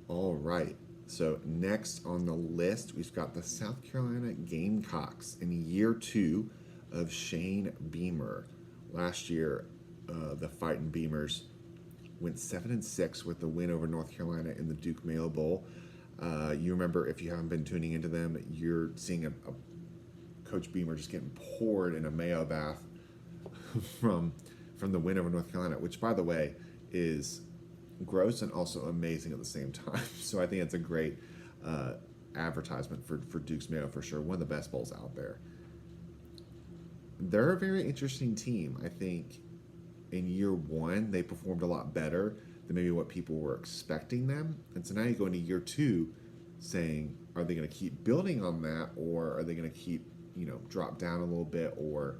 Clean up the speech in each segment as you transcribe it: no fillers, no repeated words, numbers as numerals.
All right. So next on the list, we've got the South Carolina Gamecocks in year two of Shane Beamer. Last year, the Fighting Beamers went 7-6 with the win over North Carolina in the Duke Mayo Bowl. You remember, if you haven't been tuning into them, you're seeing a Coach Beamer just getting poured in a Mayo bath from the win over North Carolina, which, by the way, is gross and also amazing at the same time. So I think it's a great advertisement for Duke's Mayo for sure. One of the best bowls out there. They're a very interesting team. I think in year one they performed a lot better than maybe what people were expecting them, and so now you go into year two, saying, are they going to keep building on that, or are they going to keep drop down a little bit, or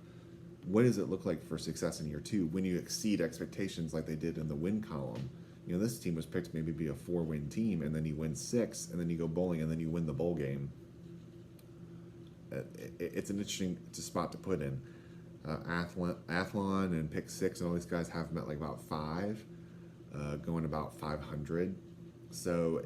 what does it look like for success in year two when you exceed expectations like they did in the win column? This team was picked to maybe be a 4-win team, and then you win 6, and then you go bowling, and then you win the bowl game. It's an interesting spot to put in. Athlon and Pick 6 and all these guys have them at like about 5, going about 500. So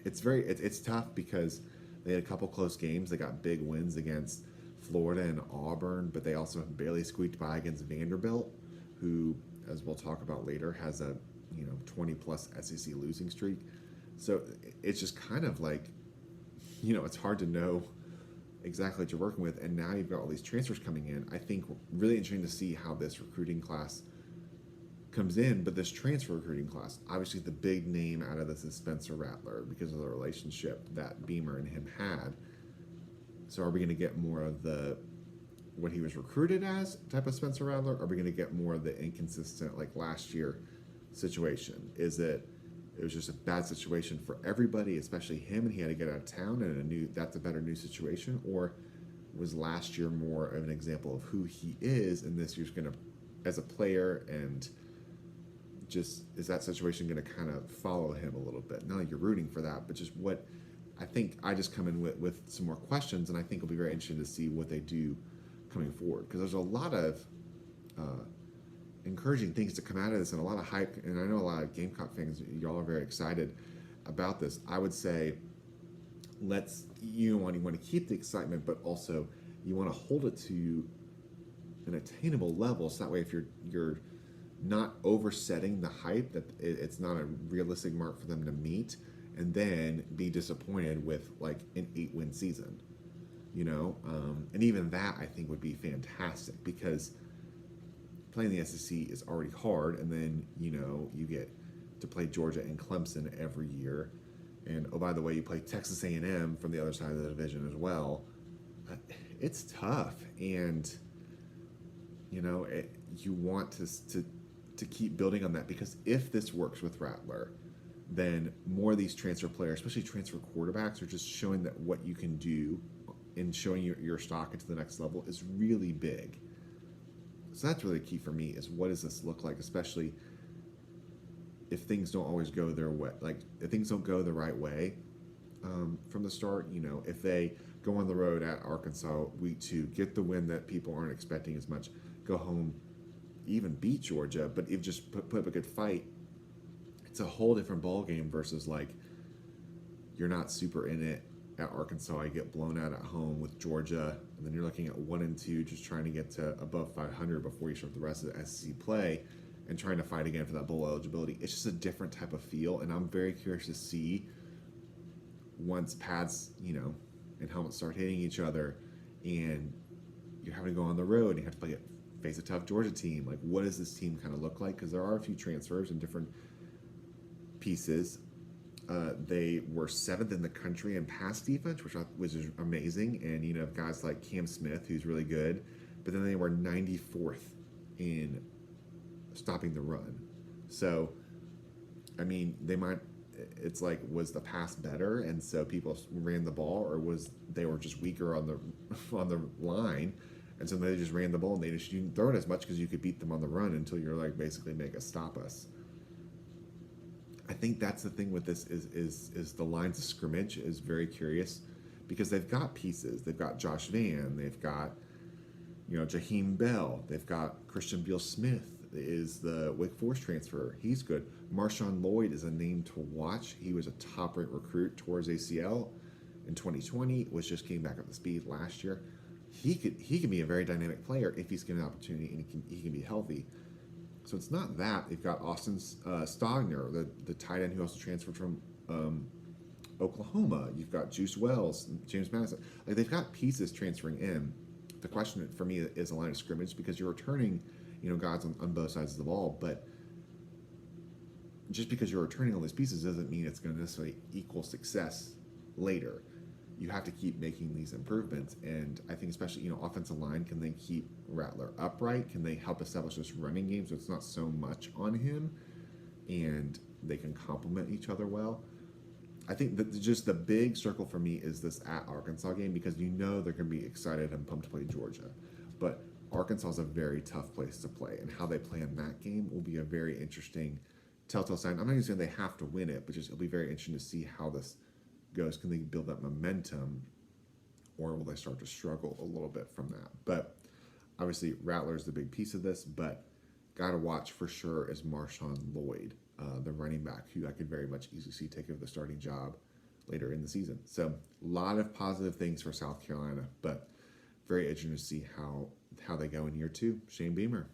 it's tough because they had a couple close games. They got big wins against Florida and Auburn, but they also barely squeaked by against Vanderbilt, who, as we'll talk about later, has a 20 plus SEC losing streak. So it's just kind of like, it's hard to know exactly what you're working with. And now you've got all these transfers coming in. I think really interesting to see how this recruiting class comes in. But this transfer recruiting class, obviously the big name out of this is Spencer Rattler because of the relationship that Beamer and him had. So are we going to get more of the what he was recruited as type of Spencer Rattler? Or are we going to get more of the inconsistent, like last year situation? Is it was just a bad situation for everybody, especially him, and he had to get out of town, and that's a better new situation? Or was last year more of an example of who he is, and this year's going to, as a player, and just is that situation going to kind of follow him a little bit? Not like you're rooting for that, but just what I think I just come in with some more questions, and I think it'll be very interesting to see what they do coming forward, because there's a lot of encouraging things to come out of this and a lot of hype, and I know a lot of Gamecock fans, y'all are very excited about this. I would say you want to keep the excitement, but also you want to hold it to an attainable level, so that way if you're not oversetting the hype, that it's not a realistic mark for them to meet and then be disappointed with like an 8-win season, and even that I think would be fantastic, because playing the SEC is already hard, and then you get to play Georgia and Clemson every year, and oh, by the way, you play Texas A&M from the other side of the division as well. It's tough, and you want to keep building on that, because if this works with Rattler, then more of these transfer players, especially transfer quarterbacks, are just showing that what you can do and showing your stock into the next level is really big. So that's really key for me, is what does this look like, especially if things don't always go their way, like if things don't go the right way from the start. If they go on the road at Arkansas week 2, get the win that people aren't expecting as much, go home, even beat Georgia, but if just put up a good fight, it's a whole different ball game versus like you're not super in it at Arkansas, you get blown out at home with Georgia, and then you're looking at 1-2, just trying to get to above 500 before you start the rest of the SEC play, and trying to fight again for that bowl eligibility. It's just a different type of feel, and I'm very curious to see once pads, and helmets start hitting each other, and you're having to go on the road, and you have to face a tough Georgia team. Like, what does this team kind of look like? Because there are a few transfers and different pieces. They were 7th in the country in pass defense, which is amazing. And, guys like Cam Smith, who's really good. But then they were 94th in stopping the run. So, I mean, it's like, was the pass better? And so people ran the ball, or they were just weaker on the line? And so they just ran the ball, and they just didn't throw it as much because you could beat them on the run until you're like, basically make us stop us. I think that's the thing with this is the lines of scrimmage is very curious, because they've got pieces. They've got Josh Vann. They've got, Jaheim Bell. They've got Christian Beal Smith. is the Wake Forest transfer. He's good. Marshawn Lloyd is a name to watch. He was a top-ranked recruit towards ACL in 2020. Was just getting back up to speed last year. He can be a very dynamic player if he's given an opportunity and he can be healthy. So it's not that. They've got Austin Stogner, the tight end who also transferred from Oklahoma. You've got Juice Wells, James Madison. Like, they've got pieces transferring in. The question for me is a line of scrimmage, because you're returning, guys on both sides of the ball. But just because you're returning all these pieces doesn't mean it's going to necessarily equal success later. You have to keep making these improvements, and I think especially offensive line, can they keep Rattler upright? Can they help establish this running game so it's not so much on him, and they can complement each other well? I think that just the big circle for me is this at Arkansas game, because they're going to be excited and pumped to play Georgia, but Arkansas is a very tough place to play, and how they play in that game will be a very interesting telltale sign. I'm not even saying they have to win it, but just it'll be very interesting to see how this goes. Can they build up momentum, or will they start to struggle a little bit from that? But obviously Rattler is the big piece of this, but got to watch for sure is Marshawn Lloyd, the running back, who I could very much easily see take over the starting job later in the season. So a lot of positive things for South Carolina, but very interesting to see how they go in year 2. Shane Beamer.